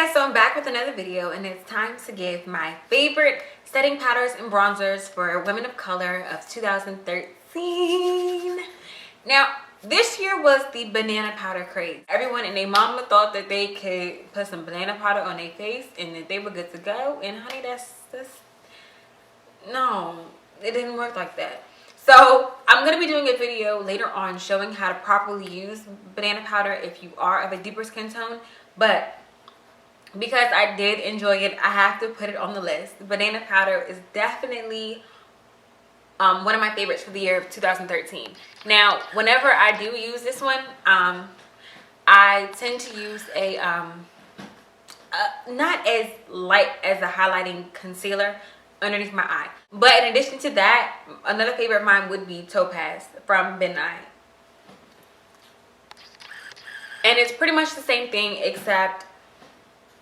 guys, so I'm back with another video, and it's time to give my favorite setting powders and bronzers for women of color of 2013. Now, this year was the banana powder craze. Everyone and their mama thought that they could put some banana powder on their face and that they were good to go. And honey, that's no, it didn't work like that. So I'm going to be doing a video later on showing how to properly use banana powder if you are of a deeper skin tone. But because I did enjoy it, I have to put it on the list. Banana powder is definitely one of my favorites for the year of 2013. Now, whenever I do use this one, I tend to use a not as light as a highlighting concealer underneath my eye. But in addition to that, another favorite of mine would be Topaz from Ebony. And it's pretty much the same thing, except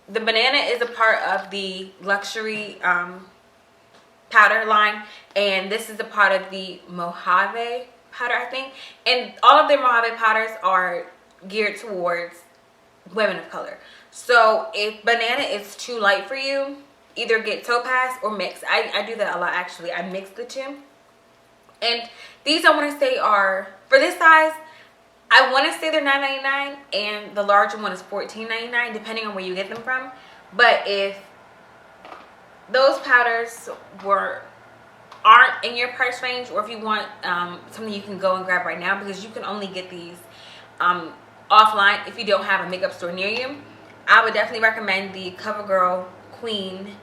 the banana is a part of the luxury powder line, and this is a part of the Mojave powder, I think. And all of their Mojave powders are geared towards women of color. So if banana is too light for you, either get Topaz or mix. I do that a lot, actually. I mix the two. And these, I want to say, are, for this size, I want to say they're $9.99, and the larger one is $14.99, depending on where you get them from. But if those powders aren't in your price range, or if you want something you can go and grab right now, because you can only get these offline if you don't have a makeup store near you, I would definitely recommend the Covergirl Queen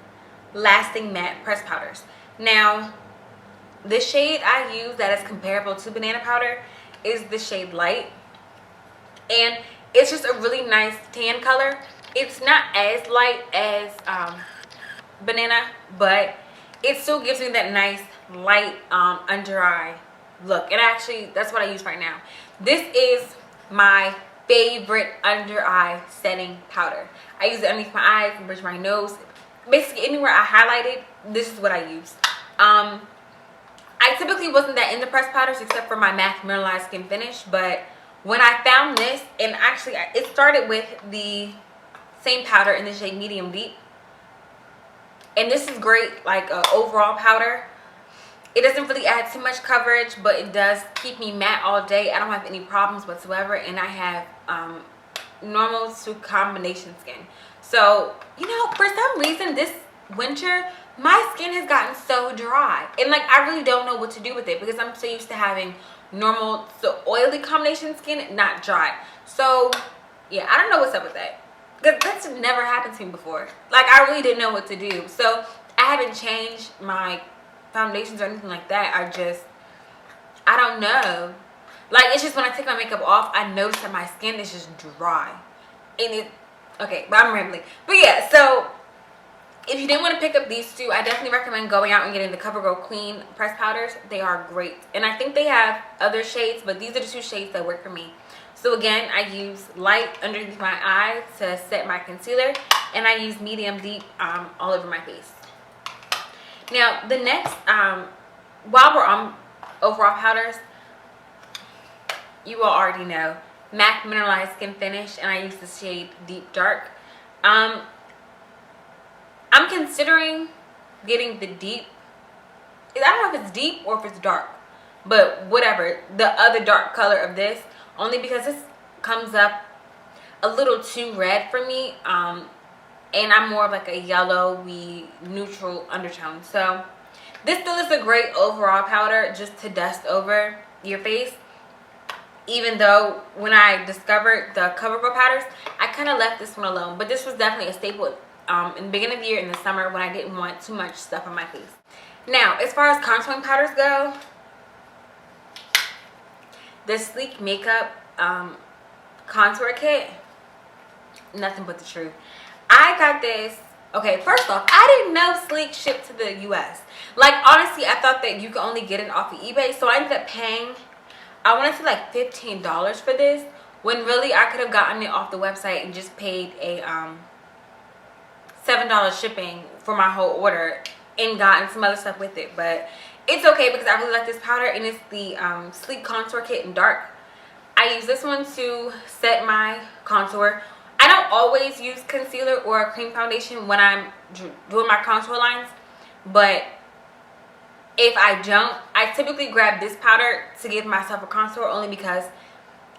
Lasting Matte Press Powders. Now, the shade I use that is comparable to banana powder is the shade Light, and it's just a really nice tan color. It's not as light as banana, but it still gives me that nice light under eye look. And actually, that's what I use right now. This is my favorite under eye setting powder. I use it underneath my eyes, bridge my nose, basically anywhere I highlighted. This is what I use. I typically wasn't that into pressed powders except for my MAC Mineralize Skinfinish, but when I found this, and actually it started with the same powder in the shade Medium Deep, and this is great, like overall powder. It doesn't really add too much coverage, but it does keep me matte all day. I don't have any problems whatsoever, and I have normal to combination skin. So, you know, for some reason this winter my skin has gotten so dry, and like I really don't know what to do with it, because I'm so used to having normal to oily combination skin, not dry. So yeah, I don't know what's up with that, because that's never happened to me before. Like, I really didn't know what to do. So I haven't changed my foundations or anything like that. I don't know, like, it's just when I take my makeup off, I notice that my skin is just dry. And okay, but I'm rambling. But yeah, so if you didn't want to pick up these two, I definitely recommend going out and getting the Covergirl Queen Press Powders. They are great. And I think they have other shades, but these are the two shades that work for me. So again, I use Light underneath my eye to set my concealer, and I use Medium Deep all over my face. Now, the next, while we're on overall powders, you all already know, MAC Mineralize Skinfinish, and I use the shade Deep Dark. I'm considering getting the deep. I don't know if it's deep or if it's dark, but whatever, the other dark color of this, only because this comes up a little too red for me, and I'm more of like a yellowy neutral undertone. So this still is a great overall powder just to dust over your face, even though when I discovered the Covergirl powders, I kind of left this one alone. But this was definitely a staple in the beginning of the year, in the summer, when I didn't want too much stuff on my face. Now, as far as contouring powders go, the Sleek Makeup contour kit, nothing but the truth. I got this. Okay, first off, I didn't know Sleek shipped to the US. Like, honestly, I thought that you could only get it off of eBay, so I ended up paying, I want to say like $15 for this, when really I could have gotten it off the website and just paid a $7 shipping for my whole order and gotten some other stuff with it. But it's okay, because I really like this powder, and it's the Sleek Contour Kit in Dark. I use this one to set my contour. I I don't always use concealer or a cream foundation when I'm doing my contour lines, but if I don't, I typically grab this powder to give myself a contour, only because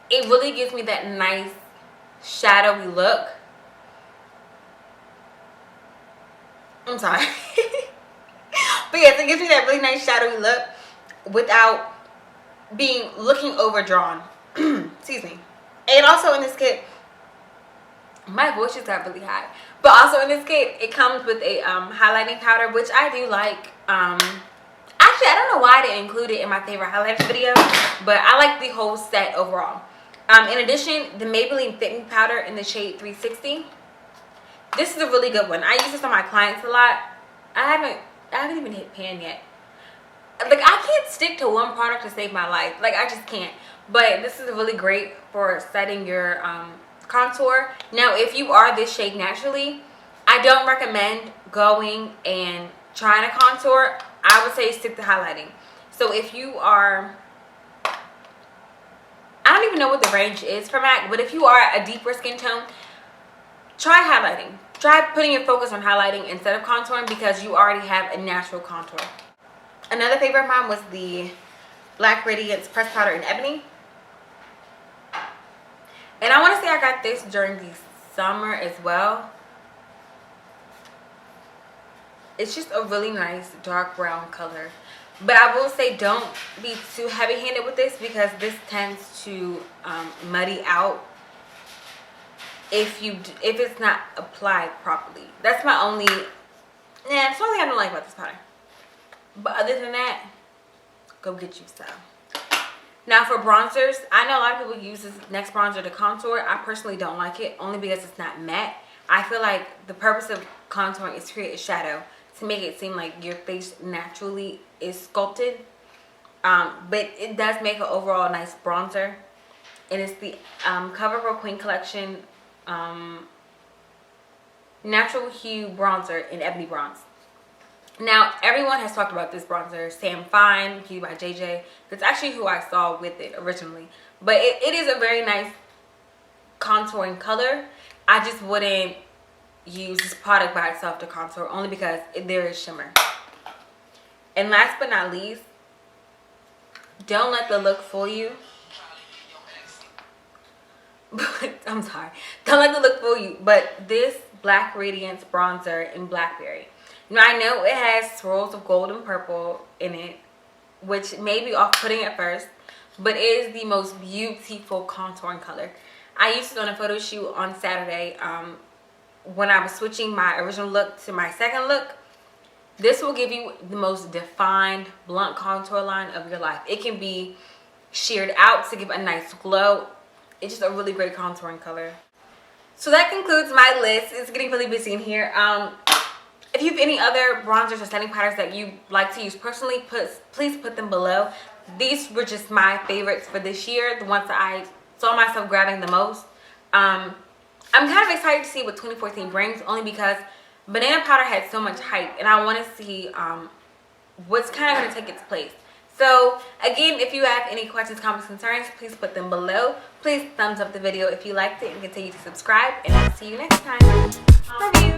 it really gives me that nice shadowy look. I'm sorry. But yes, it gives me that really nice shadowy look without looking overdrawn. Excuse me. And also in this kit, my voice just got really high. But also in this kit, it comes with a highlighting powder, which I do like. Actually, I don't know why I didn't include it in my favorite highlighters video, but I like the whole set overall. In addition, the Maybelline Fit Me powder in the shade 360. This is a really good one. I use this on my clients a lot. I haven't even hit pan yet. Like, I can't stick to one product to save my life. Like, I just can't. But this is really great for setting your contour. Now, if you are this shade naturally, I don't recommend going and trying to contour. I would say stick to highlighting. So if you are, I don't even know what the range is for MAC, but if you are a deeper skin tone, try highlighting. Try putting your focus on highlighting instead of contouring, because you already have a natural contour. Another favorite of mine was the Black Radiance Press Powder in Ebony. And I want to say I got this during the summer as well. It's just a really nice dark brown color. But I will say don't be too heavy-handed with this, because this tends to muddy out if it's not applied properly. That's my only, it's the only thing I don't like about this powder. But other than that, go get you some. Now for bronzers, I know a lot of people use this next bronzer to contour. I personally don't like it, only because it's not matte. I feel like the purpose of contouring is to create a shadow, to make it seem like your face naturally is sculpted. But it does make an overall nice bronzer. And it's the Covergirl Queen Collection Natural Hue Bronzer in Ebony Bronze. Now, everyone has talked about this bronzer, Sam Fine, Beauty by JJ. That's actually who I saw with it originally. But it is a very nice contouring color. I just wouldn't use this product by itself to contour, only because there is shimmer. And last but not least, don't let the look fool you. I'm sorry. Don't let the look fool you. But this Black Radiance bronzer in Blackberry. Now, I know it has swirls of gold and purple in it, which may be off-putting at first, but it is the most beautiful contouring color. I used it on a photo shoot on Saturday when I was switching my original look to my second look. This will give you the most defined blunt contour line of your life. It can be sheared out to give a nice glow. It's just a really great contouring color. So that concludes my list. It's getting really busy in here. If you have any other bronzers or setting powders that you like to use personally, please put them below. These were just my favorites for this year, the ones that I saw myself grabbing the most. I'm kind of excited to see what 2014 brings, only because banana powder had so much hype, and I want to see what's kind of going to take its place. So again, if you have any questions, comments, concerns, please put them below. Please thumbs up the video if you liked it, and continue to subscribe, and I'll see you next time. Love you.